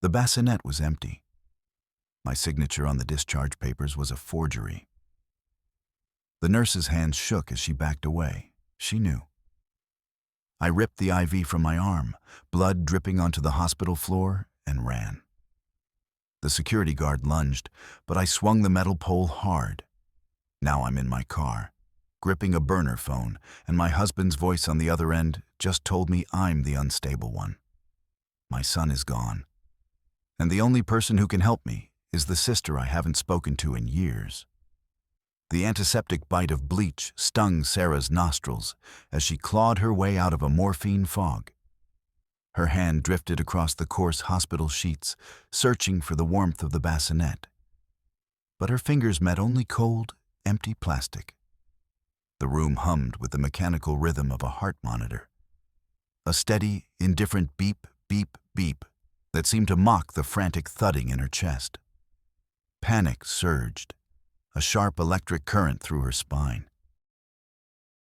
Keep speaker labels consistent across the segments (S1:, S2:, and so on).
S1: The bassinet was empty. My signature on the discharge papers was a forgery. The nurse's hands shook as she backed away. She knew. I ripped the IV from my arm, blood dripping onto the hospital floor, and ran. The security guard lunged, but I swung the metal pole hard. Now I'm in my car, gripping a burner phone, and my husband's voice on the other end just told me I'm the unstable one. My son is gone, and the only person who can help me is the sister I haven't spoken to in years. The antiseptic bite of bleach stung Sarah's nostrils as she clawed her way out of a morphine fog. Her hand drifted across the coarse hospital sheets, searching for the warmth of the bassinet. But her fingers met only cold, empty plastic. The room hummed with the mechanical rhythm of a heart monitor. A steady, indifferent beep, beep, beep that seemed to mock the frantic thudding in her chest. Panic surged, a sharp electric current through her spine.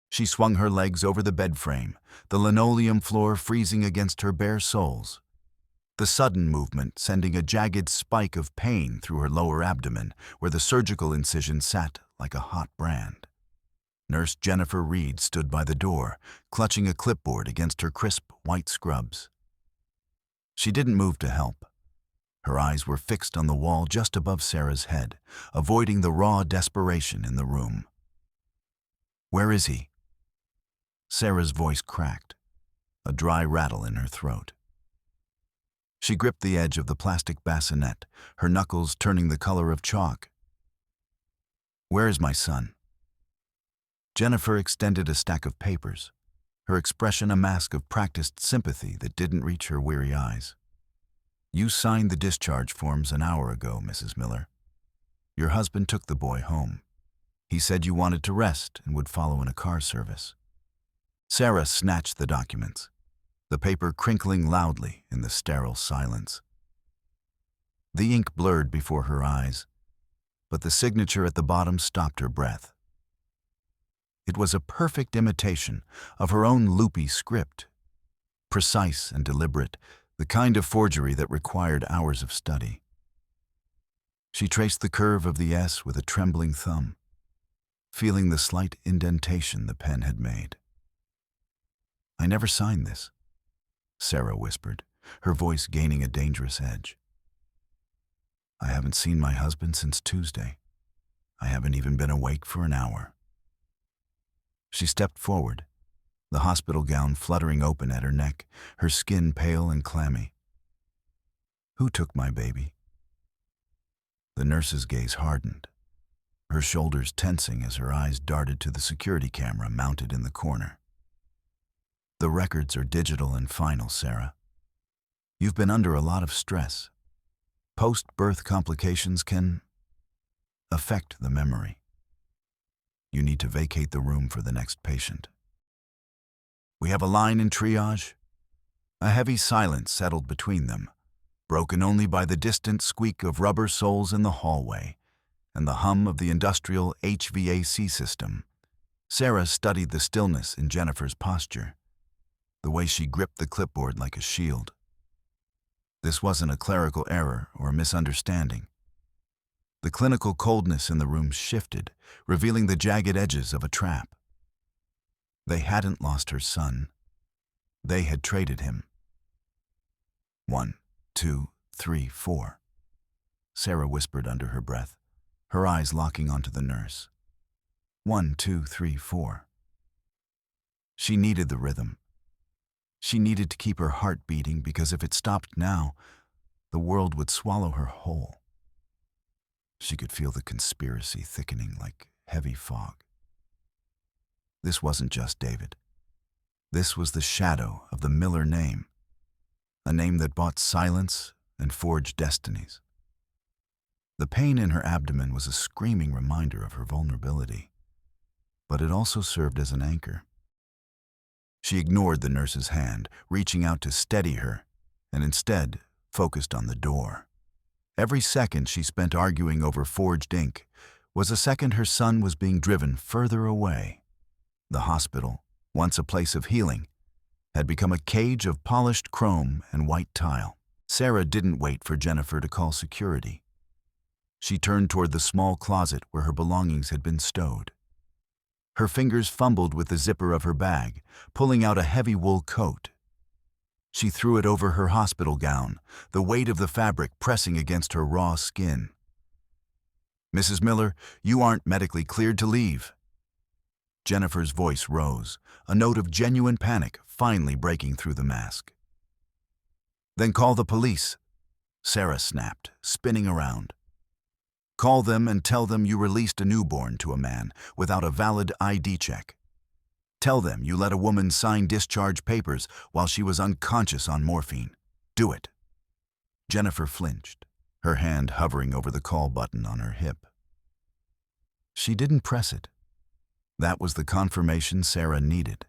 S1: She swung her legs over the bed frame, the linoleum floor freezing against her bare soles. The sudden movement sending a jagged spike of pain through her lower abdomen, where the surgical incision sat like a hot brand. Nurse Jennifer Reed stood by the door, clutching a clipboard against her crisp white scrubs. She didn't move to help. Her eyes were fixed on the wall just above Sarah's head, avoiding the raw desperation in the room. "Where is he?" Sarah's voice cracked, a dry rattle in her throat. She gripped the edge of the plastic bassinet, her knuckles turning the color of chalk. "Where is my son?" Jennifer extended a stack of papers, her expression a mask of practiced sympathy that didn't reach her weary eyes. "You signed the discharge forms an hour ago, Mrs. Miller. Your husband took the boy home. He said you wanted to rest and would follow in a car service." Sarah snatched the documents, the paper crinkling loudly in the sterile silence. The ink blurred before her eyes, but the signature at the bottom stopped her breath. It was a perfect imitation of her own loopy script, precise and deliberate, the kind of forgery that required hours of study. She traced the curve of the S with a trembling thumb, feeling the slight indentation the pen had made. "I never signed this," Sarah whispered, her voice gaining a dangerous edge. "I haven't seen my husband since Tuesday. I haven't even been awake for an hour." She stepped forward, the hospital gown fluttering open at her neck, her skin pale and clammy. "Who took my baby?" The nurse's gaze hardened, her shoulders tensing as her eyes darted to the security camera mounted in the corner. "The records are digital and final, Sarah. You've been under a lot of stress. Post-birth complications can affect the memory. You need to vacate the room for the next patient." "We have a line in triage?" A heavy silence settled between them, broken only by the distant squeak of rubber soles in the hallway and the hum of the industrial HVAC system. Sarah studied the stillness in Jennifer's posture, the way she gripped the clipboard like a shield. This wasn't a clerical error or a misunderstanding. The clinical coldness in the room shifted, revealing the jagged edges of a trap. They hadn't lost her son. They had traded him. 1, 2, 3, 4. Sarah whispered under her breath, her eyes locking onto the nurse. 1, 2, 3, 4. She needed the rhythm. She needed to keep her heart beating because if it stopped now, the world would swallow her whole. She could feel the conspiracy thickening like heavy fog. This wasn't just David. This was the shadow of the Miller name, a name that bought silence and forged destinies. The pain in her abdomen was a screaming reminder of her vulnerability, but it also served as an anchor. She ignored the nurse's hand, reaching out to steady her, and instead focused on the door. Every second she spent arguing over forged ink was a second her son was being driven further away. The hospital, once a place of healing, had become a cage of polished chrome and white tile. Sarah didn't wait for Jennifer to call security. She turned toward the small closet where her belongings had been stowed. Her fingers fumbled with the zipper of her bag, pulling out a heavy wool coat. She threw it over her hospital gown, the weight of the fabric pressing against her raw skin. "Mrs. Miller, you aren't medically cleared to leave." Jennifer's voice rose, a note of genuine panic finally breaking through the mask. "Then call the police," Sarah snapped, spinning around. "Call them and tell them you released a newborn to a man without a valid ID check. Tell them you let a woman sign discharge papers while she was unconscious on morphine. Do it." Jennifer flinched, her hand hovering over the call button on her hip. She didn't press it. That was the confirmation Sarah needed.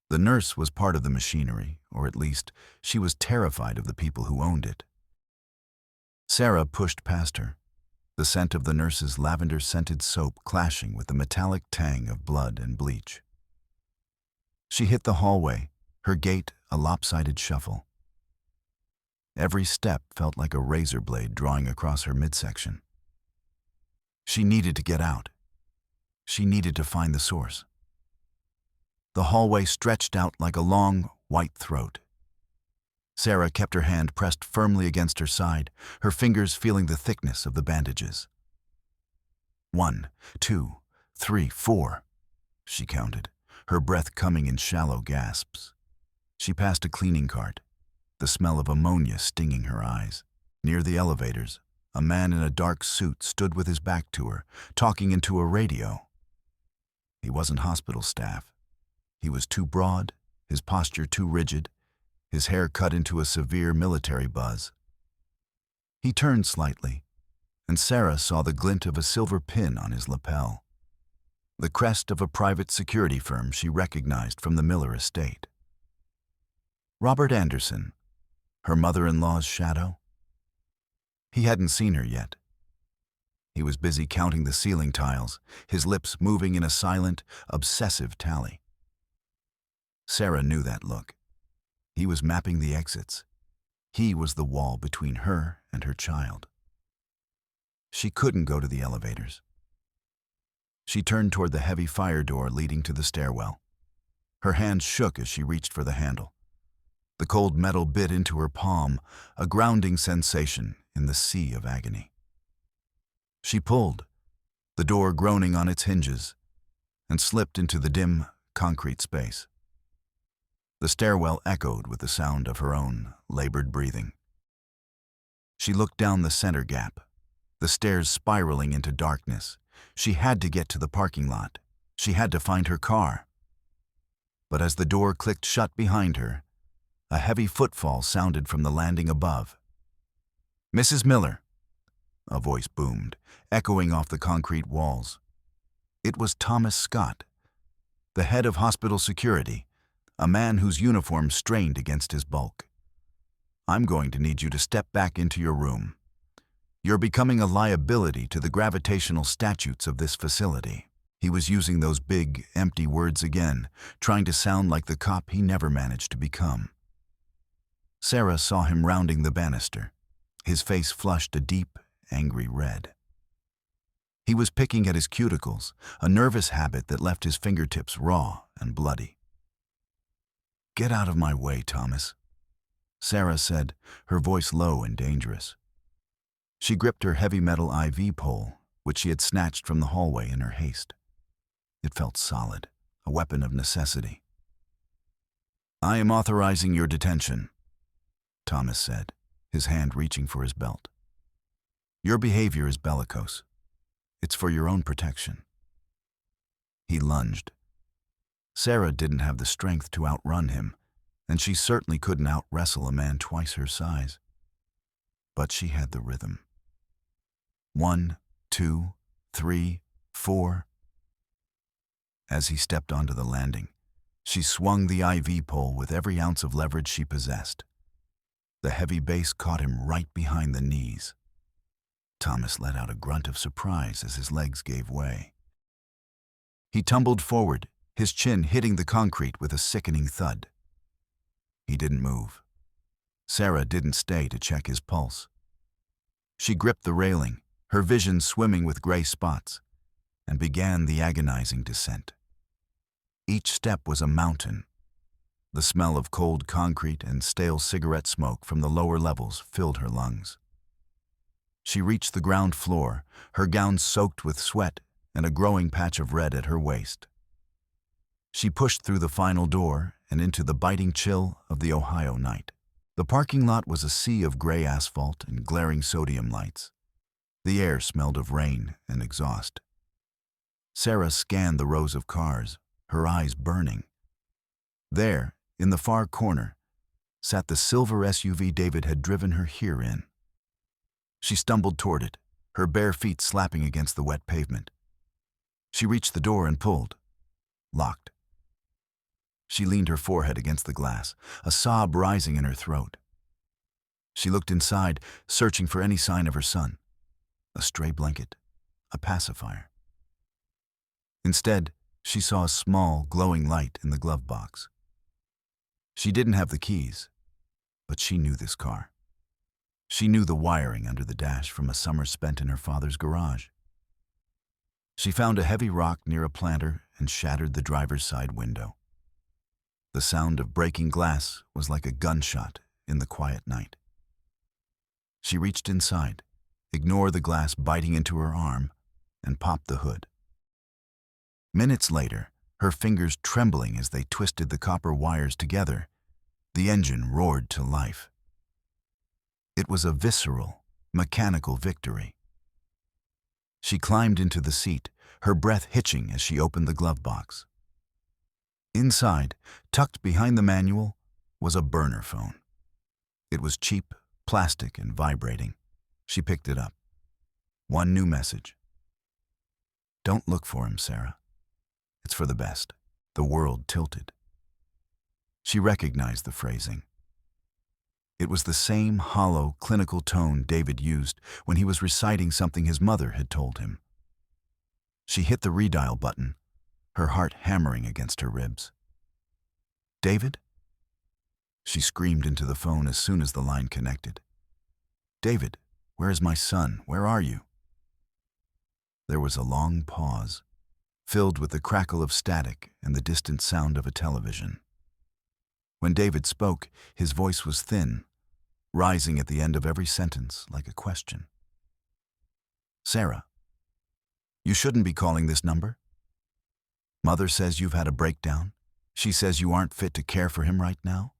S1: The nurse was part of the machinery, or at least she was terrified of the people who owned it. Sarah pushed past her, the scent of the nurse's lavender-scented soap clashing with the metallic tang of blood and bleach. She hit the hallway, her gait a lopsided shuffle. Every step felt like a razor blade drawing across her midsection. She needed to get out. She needed to find the source. The hallway stretched out like a long, white throat. Sarah kept her hand pressed firmly against her side, her fingers feeling the thickness of the bandages. 1, 2, 3, 4, she counted, her breath coming in shallow gasps. She passed a cleaning cart, the smell of ammonia stinging her eyes. Near the elevators, a man in a dark suit stood with his back to her, talking into a radio. He wasn't hospital staff. He was too broad, his posture too rigid, his hair cut into a severe military buzz. He turned slightly, and Sarah saw the glint of a silver pin on his lapel, the crest of a private security firm she recognized from the Miller estate. Robert Anderson, her mother-in-law's shadow? He hadn't seen her yet. He was busy counting the ceiling tiles, his lips moving in a silent, obsessive tally. Sarah knew that look. He was mapping the exits. He was the wall between her and her child. She couldn't go to the elevators. She turned toward the heavy fire door leading to the stairwell. Her hand shook as she reached for the handle. The cold metal bit into her palm, a grounding sensation in the sea of agony. She pulled, the door groaning on its hinges, and slipped into the dim, concrete space. The stairwell echoed with the sound of her own labored breathing. She looked down the center gap, the stairs spiraling into darkness. She had to get to the parking lot. She had to find her car. But as the door clicked shut behind her, a heavy footfall sounded from the landing above. "Mrs. Miller," a voice boomed, echoing off the concrete walls. It was Thomas Scott, the head of hospital security, a man whose uniform strained against his bulk. "I'm going to need you to step back into your room. You're becoming a liability to the gravitational statutes of this facility." He was using those big, empty words again, trying to sound like the cop he never managed to become. Sarah saw him rounding the banister, his face flushed a deep, angry red. He was picking at his cuticles, a nervous habit that left his fingertips raw and bloody. "Get out of my way, Thomas," Sarah said, her voice low and dangerous. She gripped her heavy metal IV pole, which she had snatched from the hallway in her haste. It felt solid, a weapon of necessity. "I am authorizing your detention," Thomas said, his hand reaching for his belt. "Your behavior is bellicose. It's for your own protection." He lunged. Sarah didn't have the strength to outrun him, and she certainly couldn't out-wrestle a man twice her size. But she had the rhythm. 1, 2, 3, 4. As he stepped onto the landing, she swung the IV pole with every ounce of leverage she possessed. The heavy base caught him right behind the knees. Thomas let out a grunt of surprise as his legs gave way. He tumbled forward, his chin hitting the concrete with a sickening thud. He didn't move. Sarah didn't stay to check his pulse. She gripped the railing, her vision swimming with gray spots, and began the agonizing descent. Each step was a mountain. The smell of cold concrete and stale cigarette smoke from the lower levels filled her lungs. She reached the ground floor, her gown soaked with sweat and a growing patch of red at her waist. She pushed through the final door and into the biting chill of the Ohio night. The parking lot was a sea of gray asphalt and glaring sodium lights. The air smelled of rain and exhaust. Sarah scanned the rows of cars, her eyes burning. There, in the far corner, sat the silver SUV David had driven her here in. She stumbled toward it, her bare feet slapping against the wet pavement. She reached the door and pulled. Locked. She leaned her forehead against the glass, a sob rising in her throat. She looked inside, searching for any sign of her son. A stray blanket, a pacifier. Instead, she saw a small, glowing light in the glove box. She didn't have the keys, but she knew this car. She knew the wiring under the dash from a summer spent in her father's garage. She found a heavy rock near a planter and shattered the driver's side window. The sound of breaking glass was like a gunshot in the quiet night. She reached inside, ignored the glass biting into her arm, and popped the hood. Minutes later, her fingers trembling as they twisted the copper wires together, the engine roared to life. It was a visceral, mechanical victory. She climbed into the seat, her breath hitching as she opened the glove box. Inside, tucked behind the manual, was a burner phone. It was cheap, plastic, and vibrating. She picked it up. One new message. "Don't look for him, Sarah. It's for the best." The world tilted. She recognized the phrasing. It was the same hollow, clinical tone David used when he was reciting something his mother had told him. She hit the redial button, her heart hammering against her ribs. "David?" She screamed into the phone as soon as the line connected. "David, where is my son? Where are you?" There was a long pause, filled with the crackle of static and the distant sound of a television. When David spoke, his voice was thin, rising at the end of every sentence like a question. "Sarah, you shouldn't be calling this number. Mother says you've had a breakdown. She says you aren't fit to care for him right now."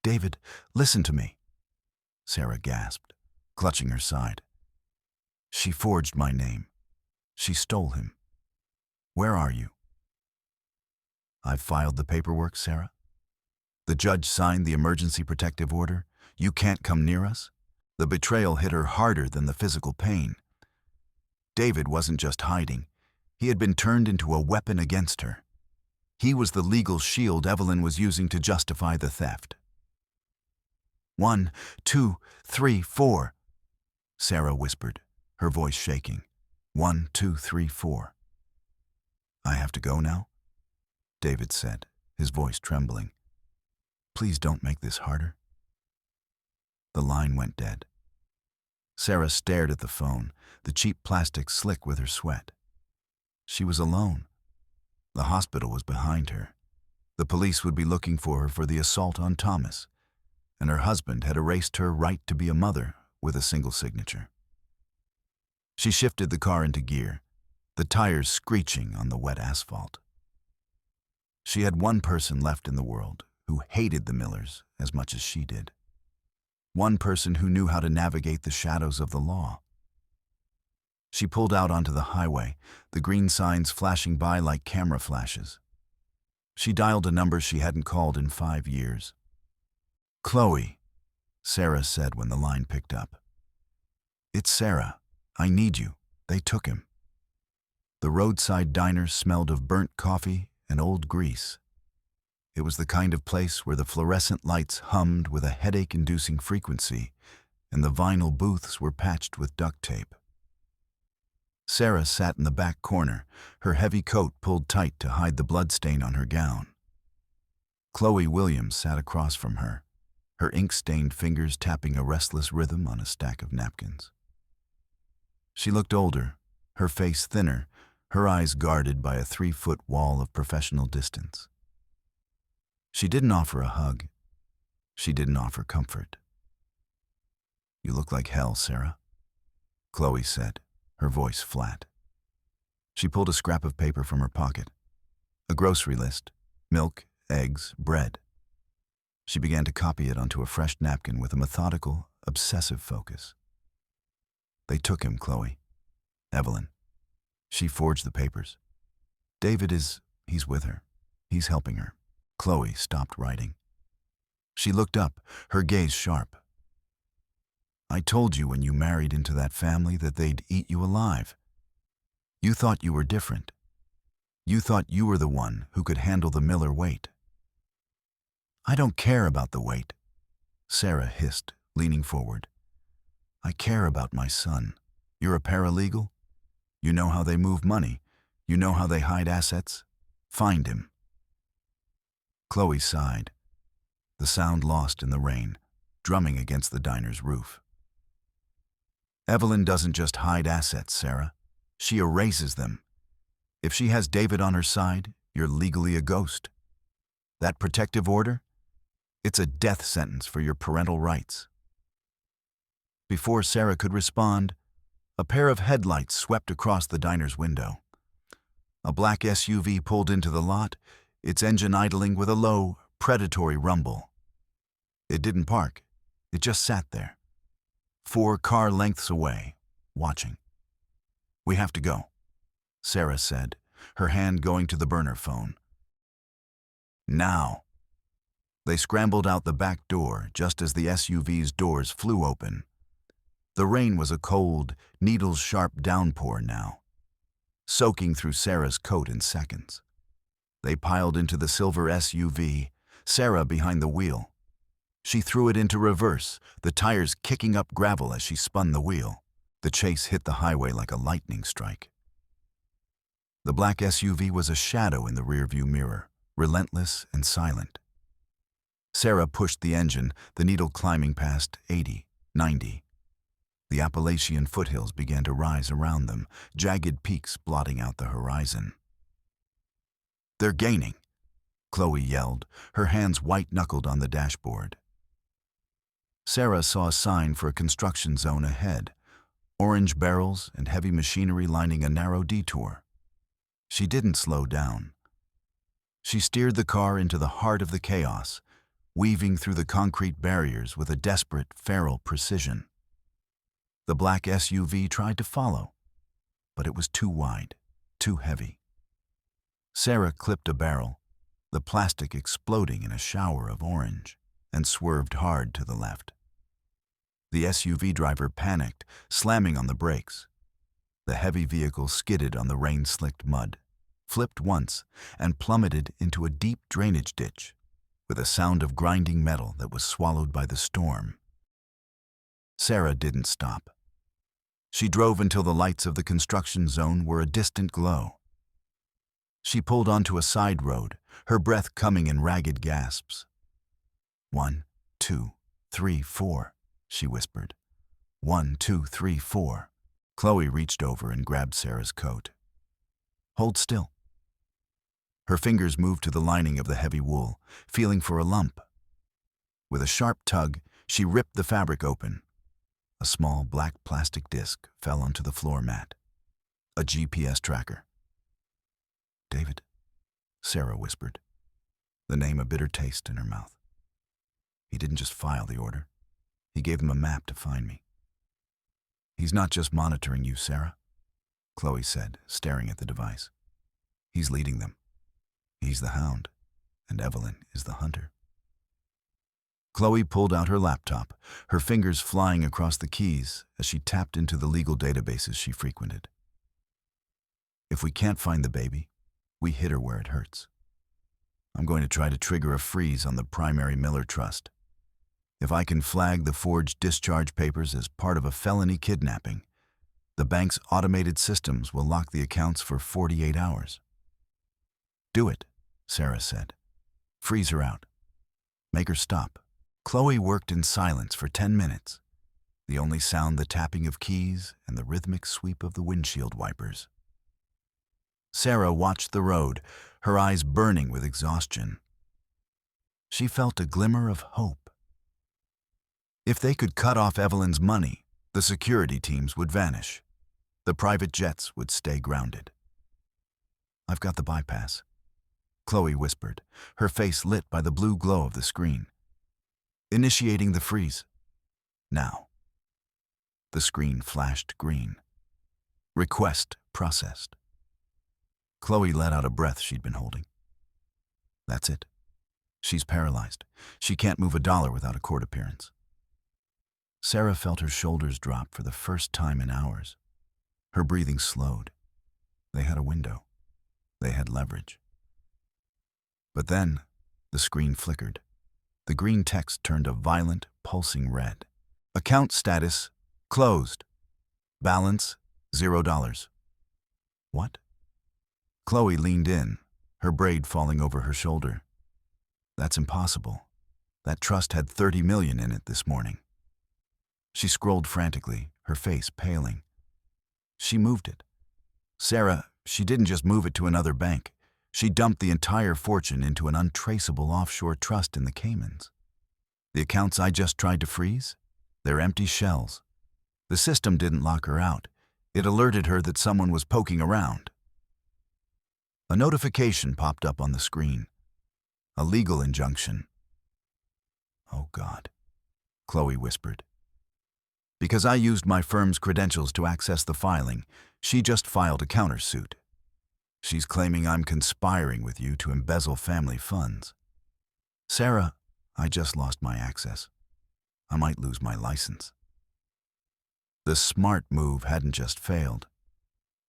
S1: "David, listen to me," Sarah gasped, clutching her side. "She forged my name. She stole him. Where are you?" "I've filed the paperwork, Sarah. The judge signed the emergency protective order. You can't come near us." The betrayal hit her harder than the physical pain. David wasn't just hiding. He had been turned into a weapon against her. He was the legal shield Evelyn was using to justify the theft. 1, 2, 3, 4, Sarah whispered, her voice shaking. 1, 2, 3, 4. "I have to go now?" David said, his voice trembling. "Please don't make this harder." The line went dead. Sarah stared at the phone, the cheap plastic slick with her sweat. She was alone. The hospital was behind her. The police would be looking for her for the assault on Thomas, and her husband had erased her right to be a mother with a single signature. She shifted the car into gear, the tires screeching on the wet asphalt. She had one person left in the world who hated the Millers as much as she did. One person who knew how to navigate the shadows of the law. She pulled out onto the highway, the green signs flashing by like camera flashes. She dialed a number she hadn't called in 5 years. "Chloe," Sarah said when the line picked up. "It's Sarah. I need you. They took him." The roadside diner smelled of burnt coffee and old grease. It was the kind of place where the fluorescent lights hummed with a headache-inducing frequency, and the vinyl booths were patched with duct tape. Sarah sat in the back corner, her heavy coat pulled tight to hide the bloodstain on her gown. Chloe Williams sat across from her, her ink-stained fingers tapping a restless rhythm on a stack of napkins. She looked older, her face thinner, her eyes guarded by a 3-foot wall of professional distance. She didn't offer a hug. She didn't offer comfort. "You look like hell, Sarah," Chloe said, her voice flat. She pulled a scrap of paper from her pocket. A grocery list: milk, eggs, bread. She began to copy it onto a fresh napkin with a methodical, obsessive focus. "They took him, Chloe. Evelyn. She forged the papers. David he's with her. He's helping her." Chloe stopped writing. She looked up, her gaze sharp. "I told you when you married into that family that they'd eat you alive. You thought you were different. You thought you were the one who could handle the Miller weight." "I don't care about the weight," Sarah hissed, leaning forward. "I care about my son. You're a paralegal? You know how they move money. You know how they hide assets. Find him." Chloe sighed, the sound lost in the rain, drumming against the diner's roof. "Evelyn doesn't just hide assets, Sarah. She erases them. If she has David on her side, you're legally a ghost. That protective order? It's a death sentence for your parental rights." Before Sarah could respond, a pair of headlights swept across the diner's window. A black SUV pulled into the lot, its engine idling with a low, predatory rumble. It didn't park. It just sat there, 4 car lengths away, watching. "We have to go," Sarah said, her hand going to the burner phone. "Now." They scrambled out the back door just as the SUV's doors flew open. The rain was a cold, needle-sharp downpour now, soaking through Sarah's coat in seconds. They piled into the silver SUV, Sarah behind the wheel. She threw it into reverse, the tires kicking up gravel as she spun the wheel. The chase hit the highway like a lightning strike. The black SUV was a shadow in the rearview mirror, relentless and silent. Sarah pushed the engine, the needle climbing past 80, 90. The Appalachian foothills began to rise around them, jagged peaks blotting out the horizon. "They're gaining," Chloe yelled, her hands white-knuckled on the dashboard. Sarah saw a sign for a construction zone ahead, orange barrels and heavy machinery lining a narrow detour. She didn't slow down. She steered the car into the heart of the chaos, weaving through the concrete barriers with a desperate, feral precision. The black SUV tried to follow, but it was too wide, too heavy. Sarah clipped a barrel, the plastic exploding in a shower of orange, and swerved hard to the left. The SUV driver panicked, slamming on the brakes. The heavy vehicle skidded on the rain-slicked mud, flipped once, and plummeted into a deep drainage ditch, with a sound of grinding metal that was swallowed by the storm. Sarah didn't stop. She drove until the lights of the construction zone were a distant glow. She pulled onto a side road, her breath coming in ragged gasps. 1, 2, 3, 4, she whispered. 1, 2, 3, 4. Chloe reached over and grabbed Sarah's coat. "Hold still." Her fingers moved to the lining of the heavy wool, feeling for a lump. With a sharp tug, she ripped the fabric open. A small black plastic disc fell onto the floor mat. A GPS tracker. "David," Sarah whispered, the name a bitter taste in her mouth. "He didn't just file the order. He gave them a map to find me." "He's not just monitoring you, Sarah," Chloe said, staring at the device. "He's leading them. He's the hound, and Evelyn is the hunter." Chloe pulled out her laptop, her fingers flying across the keys as she tapped into the legal databases she frequented. "If we can't find the baby, we hit her where it hurts. I'm going to try to trigger a freeze on the primary Miller Trust. If I can flag the forged discharge papers as part of a felony kidnapping, the bank's automated systems will lock the accounts for 48 hours. "Do it," Sarah said. "Freeze her out. Make her stop." Chloe worked in silence for 10 minutes, the only sound the tapping of keys and the rhythmic sweep of the windshield wipers. Sarah watched the road, her eyes burning with exhaustion. She felt a glimmer of hope. If they could cut off Evelyn's money, the security teams would vanish. The private jets would stay grounded. "I've got the bypass," Chloe whispered, her face lit by the blue glow of the screen. "Initiating the freeze. Now." The screen flashed green. Request processed. Chloe let out a breath she'd been holding. That's it. She's paralyzed. She can't move a dollar without a court appearance. Sarah felt her shoulders drop for the first time in hours. Her breathing slowed. They had a window. They had leverage. But then, the screen flickered. The green text turned a violent, pulsing red. Account status, closed. Balance, $0. What? Chloe leaned in, her braid falling over her shoulder. That's impossible. That trust had 30 million in it this morning. She scrolled frantically, her face paling. She moved it. Sarah, she didn't just move it to another bank. She dumped the entire fortune into an untraceable offshore trust in the Caymans. The accounts I just tried to freeze? They're empty shells. The system didn't lock her out. It alerted her that someone was poking around. A notification popped up on the screen. A legal injunction. "Oh God," Chloe whispered. "Because I used my firm's credentials to access the filing, she just filed a countersuit. She's claiming I'm conspiring with you to embezzle family funds. Sarah, I just lost my access. I might lose my license." The smart move hadn't just failed.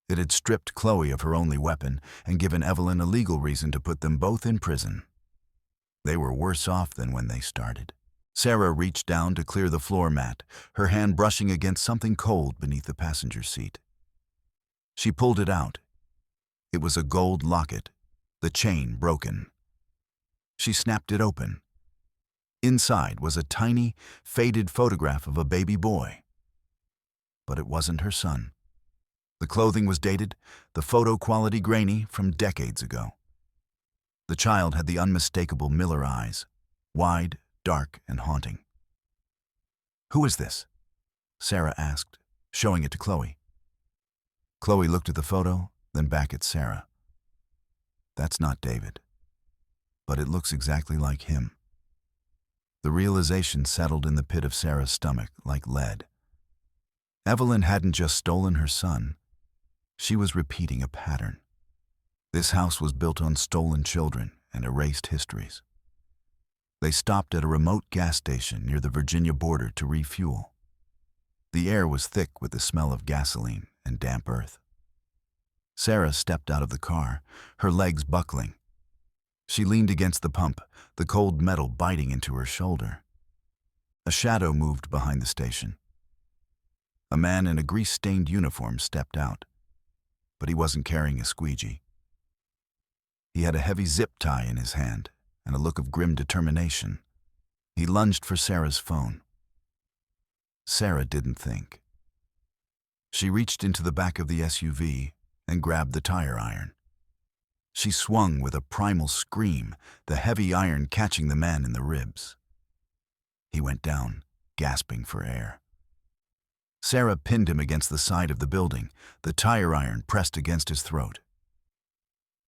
S1: It had stripped Chloe of her only weapon and given Evelyn a legal reason to put them both in prison. They were worse off than when they started. Sarah reached down to clear the floor mat, her hand brushing against something cold beneath the passenger seat. She pulled it out. It was a gold locket, the chain broken. She snapped it open. Inside was a tiny, faded photograph of a baby boy. But it wasn't her son. The clothing was dated, the photo quality grainy from decades ago. The child had the unmistakable Miller eyes, wide, dark, and haunting. "Who is this?" Sarah asked, showing it to Chloe. Chloe looked at the photo, then back at Sarah. "That's not David. But it looks exactly like him." The realization settled in the pit of Sarah's stomach like lead. Evelyn hadn't just stolen her son. She was repeating a pattern. This house was built on stolen children and erased histories. They stopped at a remote gas station near the Virginia border to refuel. The air was thick with the smell of gasoline and damp earth. Sarah stepped out of the car, her legs buckling. She leaned against the pump, the cold metal biting into her shoulder. A shadow moved behind the station. A man in a grease-stained uniform stepped out, but he wasn't carrying a squeegee. He had a heavy zip tie in his hand and a look of grim determination. He lunged for Sarah's phone. Sarah didn't think. She reached into the back of the SUV and grabbed the tire iron. She swung with a primal scream, the heavy iron catching the man in the ribs. He went down, gasping for air. Sarah pinned him against the side of the building, the tire iron pressed against his throat.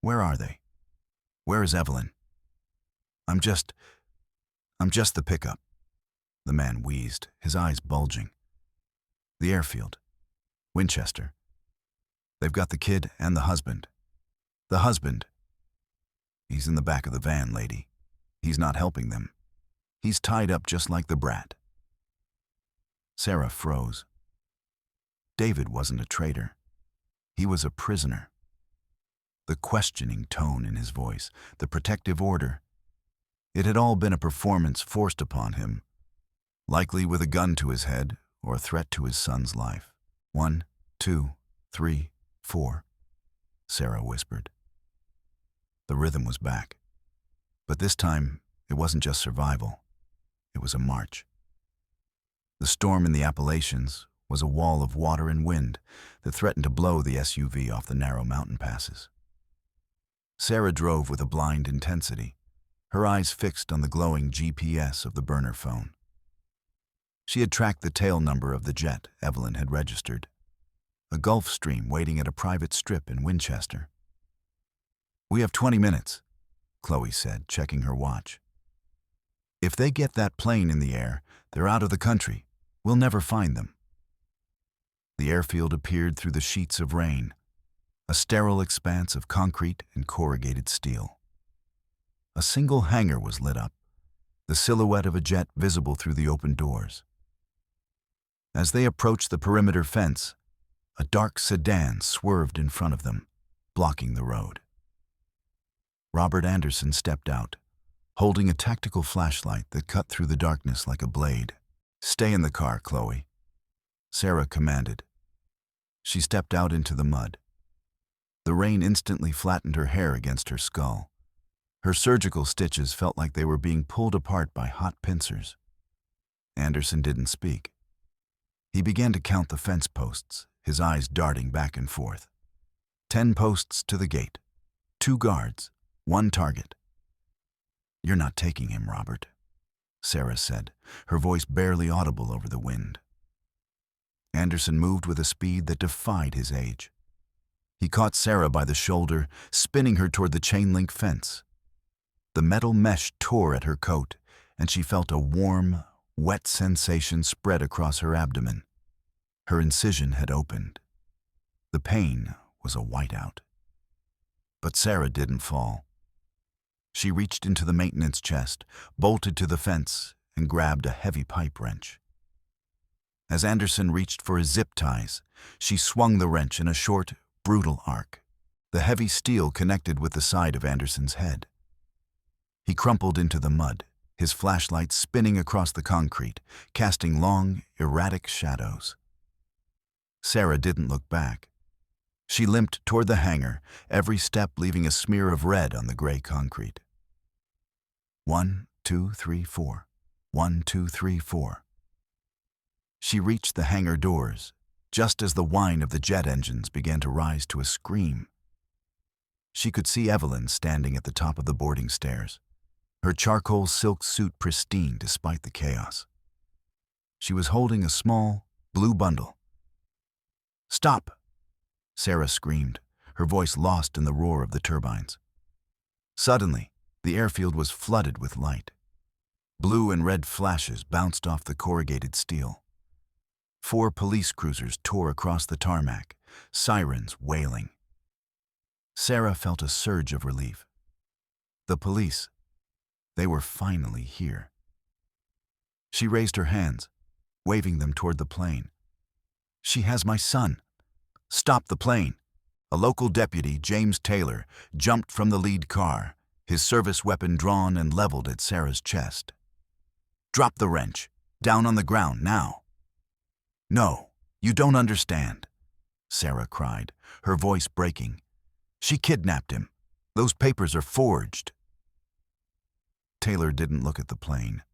S1: "Where are they? Where is Evelyn?" I'm just the pickup," the man wheezed, his eyes bulging. "The airfield. Winchester. They've got the kid and the husband. The husband. He's in the back of the van, lady. He's not helping them. He's tied up just like the brat." Sarah froze. David wasn't a traitor. He was a prisoner. The questioning tone in his voice, the protective order. It had all been a performance forced upon him, likely with a gun to his head or a threat to his son's life. 1, 2, 3, 4, Sarah whispered. The rhythm was back. But this time, it wasn't just survival. It was a march. The storm in the Appalachians was a wall of water and wind that threatened to blow the SUV off the narrow mountain passes. Sarah drove with a blind intensity, her eyes fixed on the glowing GPS of the burner phone. She had tracked the tail number of the jet Evelyn had registered, a Gulf Stream waiting at a private strip in Winchester. "We have 20 minutes, Chloe said, checking her watch. "If they get that plane in the air, they're out of the country. We'll never find them." The airfield appeared through the sheets of rain, a sterile expanse of concrete and corrugated steel. A single hangar was lit up, the silhouette of a jet visible through the open doors. As they approached the perimeter fence, a dark sedan swerved in front of them, blocking the road. Robert Anderson stepped out, holding a tactical flashlight that cut through the darkness like a blade. "Stay in the car, Chloe," Sarah commanded. She stepped out into the mud. The rain instantly flattened her hair against her skull. Her surgical stitches felt like they were being pulled apart by hot pincers. Anderson didn't speak. He began to count the fence posts, his eyes darting back and forth. 10 posts to the gate, 2 guards, 1 target. "You're not taking him, Robert," Sarah said, her voice barely audible over the wind. Anderson moved with a speed that defied his age. He caught Sarah by the shoulder, spinning her toward the chain-link fence. The metal mesh tore at her coat, and she felt a warm, wet sensation spread across her abdomen. Her incision had opened. The pain was a whiteout. But Sarah didn't fall. She reached into the maintenance chest, bolted to the fence, and grabbed a heavy pipe wrench. As Anderson reached for his zip ties, she swung the wrench in a short, brutal arc. The heavy steel connected with the side of Anderson's head. He crumpled into the mud, his flashlight spinning across the concrete, casting long, erratic shadows. Sarah didn't look back. She limped toward the hangar, every step leaving a smear of red on the gray concrete. 1, 2, 3, 4. 1, 2, 3, 4. She reached the hangar doors, just as the whine of the jet engines began to rise to a scream. She could see Evelyn standing at the top of the boarding stairs, her charcoal silk suit pristine despite the chaos. She was holding a small, blue bundle. "Stop!" Sarah screamed, her voice lost in the roar of the turbines. Suddenly, the airfield was flooded with light. Blue and red flashes bounced off the corrugated steel. 4 police cruisers tore across the tarmac, sirens wailing. Sarah felt a surge of relief. The police, they were finally here. She raised her hands, waving them toward the plane. "She has my son. Stop the plane." A local deputy, James Taylor, jumped from the lead car, his service weapon drawn and leveled at Sarah's chest. "Drop the wrench. Down on the ground, now." "No, you don't understand," Sarah cried, her voice breaking. "She kidnapped him. Those papers are forged." Taylor didn't look at the plane.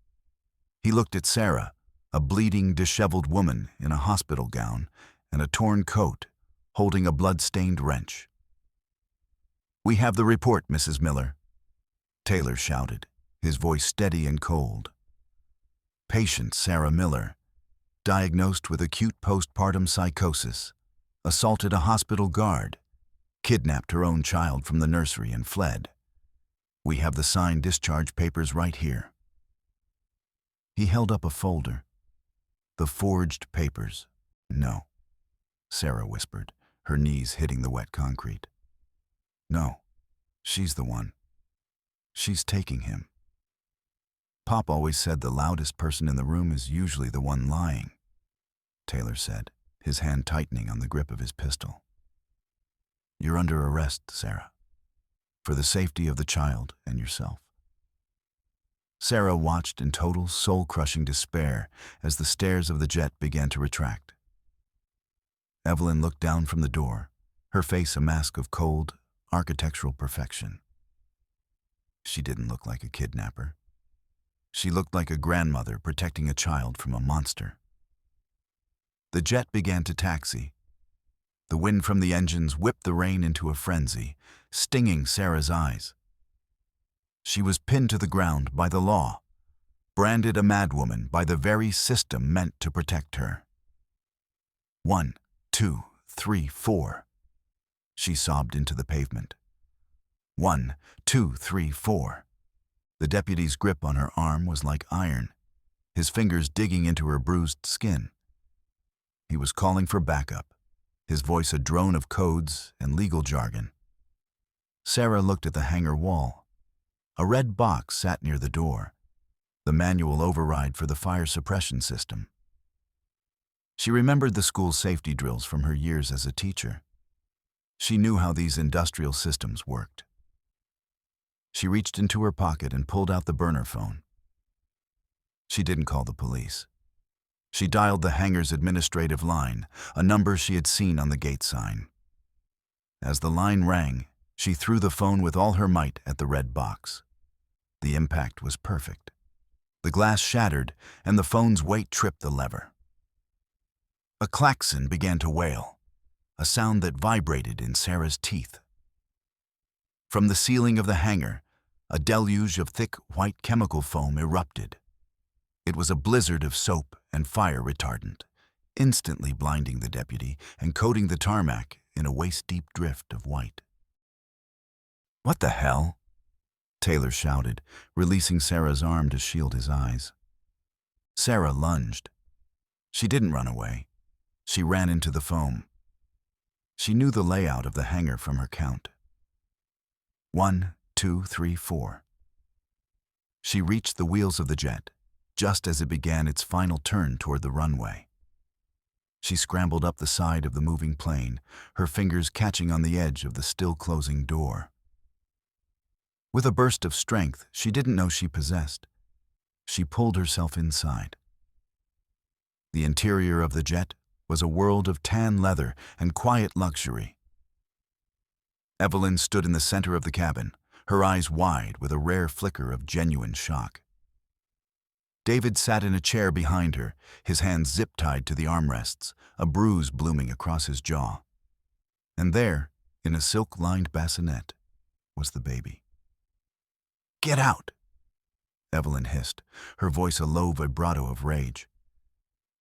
S1: He looked at Sarah, a bleeding, disheveled woman in a hospital gown and a torn coat, holding a blood-stained wrench. "We have the report, Mrs. Miller," Taylor shouted, his voice steady and cold. Patient Sarah Miller, diagnosed with acute postpartum psychosis, assaulted a hospital guard, kidnapped her own child from the nursery and fled. "We have the signed discharge papers right here." He held up a folder. "The forged papers." "No," Sarah whispered, her knees hitting the wet concrete. "No, she's the one. She's taking him. Pop always said the loudest person in the room is usually the one lying," Taylor said, his hand tightening on the grip of his pistol. "You're under arrest, Sarah, for the safety of the child and yourself." Sarah watched in total, soul-crushing despair as the stairs of the jet began to retract. Evelyn looked down from the door, her face a mask of cold, architectural perfection. She didn't look like a kidnapper. She looked like a grandmother protecting a child from a monster. The jet began to taxi. The wind from the engines whipped the rain into a frenzy, stinging Sarah's eyes. She was pinned to the ground by the law, branded a madwoman by the very system meant to protect her. 1, 2, 3, 4. She sobbed into the pavement. 1, 2, 3, 4. The deputy's grip on her arm was like iron, his fingers digging into her bruised skin. He was calling for backup, his voice a drone of codes and legal jargon. Sarah looked at the hangar wall. A red box sat near the door, the manual override for the fire suppression system. She remembered the school's safety drills from her years as a teacher. She knew how these industrial systems worked. She reached into her pocket and pulled out the burner phone. She didn't call the police. She dialed the hangar's administrative line, a number she had seen on the gate sign. As the line rang, she threw the phone with all her might at the red box. The impact was perfect. The glass shattered, and the phone's weight tripped the lever. A klaxon began to wail, a sound that vibrated in Sarah's teeth. From the ceiling of the hangar, a deluge of thick white chemical foam erupted. It was a blizzard of soap and fire retardant, instantly blinding the deputy and coating the tarmac in a waist-deep drift of white. "What the hell?" Taylor shouted, releasing Sarah's arm to shield his eyes. Sarah lunged. She didn't run away. She ran into the foam. She knew the layout of the hangar from her count. 1, 2, 3, 4. She reached the wheels of the jet, just as it began its final turn toward the runway. She scrambled up the side of the moving plane, her fingers catching on the edge of the still-closing door. With a burst of strength she didn't know she possessed, she pulled herself inside. The interior of the jet was a world of tan leather and quiet luxury. Evelyn stood in the center of the cabin, her eyes wide with a rare flicker of genuine shock. David sat in a chair behind her, his hands zip-tied to the armrests, a bruise blooming across his jaw. And there, in a silk-lined bassinet, was the baby. "Get out!" Evelyn hissed, her voice a low vibrato of rage.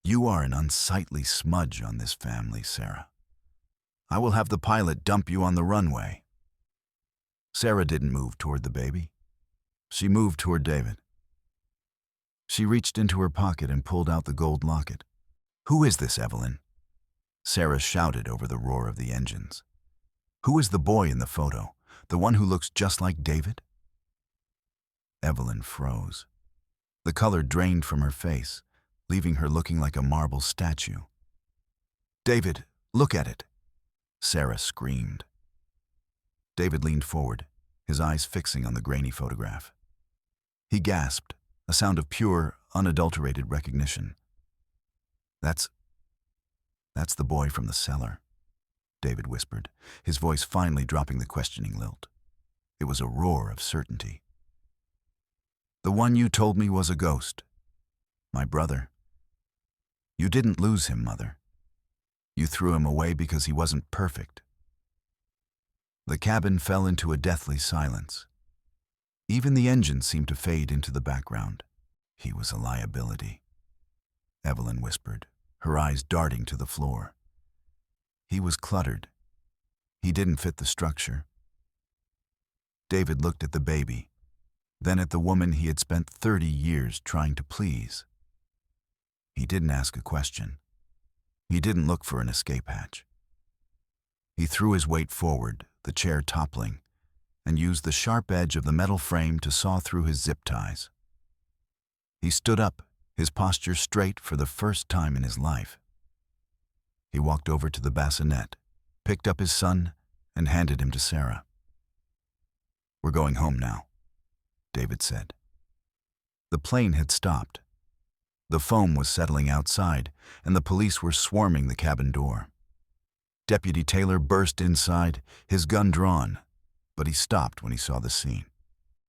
S1: "You are an unsightly smudge on this family, Sarah. I will have the pilot dump you on the runway." Sarah didn't move toward the baby. She moved toward David. She reached into her pocket and pulled out the gold locket. "Who is this, Evelyn?" Sarah shouted over the roar of the engines. "Who is the boy in the photo, the one who looks just like David?" Evelyn froze. The color drained from her face, leaving her looking like a marble statue. "David, look at it!" Sarah screamed. David leaned forward, his eyes fixing on the grainy photograph. He gasped, a sound of pure, unadulterated recognition. That's the boy from the cellar," David whispered, his voice finally dropping the questioning lilt. It was a roar of certainty. "The one you told me was a ghost. My brother. You didn't lose him, Mother. You threw him away because he wasn't perfect." The cabin fell into a deathly silence. Even the engine seemed to fade into the background. "He was a liability," Evelyn whispered, her eyes darting to the floor. "He was cluttered. He didn't fit the structure." David looked at the baby, then at the woman he had spent 30 years trying to please. He didn't ask a question. He didn't look for an escape hatch. He threw his weight forward, the chair toppling, and used the sharp edge of the metal frame to saw through his zip ties. He stood up, his posture straight for the first time in his life. He walked over to the bassinet, picked up his son, and handed him to Sarah. "We're going home now," David said. The plane had stopped. The foam was settling outside, and the police were swarming the cabin door. Deputy Taylor burst inside, his gun drawn, but he stopped when he saw the scene.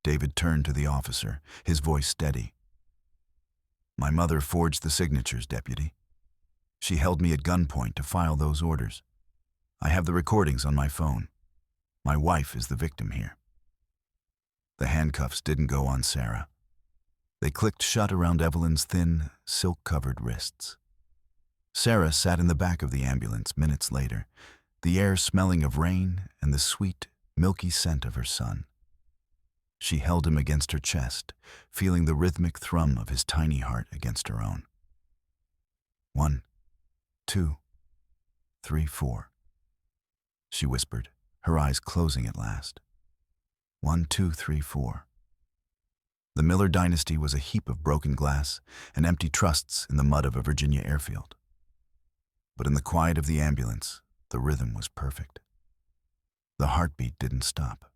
S1: David turned to the officer, his voice steady. My mother forged the signatures, Deputy. She held me at gunpoint to file those orders. I have the recordings on my phone. My wife is the victim here. The handcuffs didn't go on Sarah. They clicked shut around Evelyn's thin, silk-covered wrists. Sarah sat in the back of the ambulance minutes later, the air smelling of rain and the sweet, milky scent of her son. She held him against her chest, feeling the rhythmic thrum of his tiny heart against her own. 1, 2, 3, 4. She whispered, her eyes closing at last. 1, 2, 3, 4. The Miller dynasty was a heap of broken glass and empty trusts in the mud of a Virginia airfield. But in the quiet of the ambulance, the rhythm was perfect. The heartbeat didn't stop.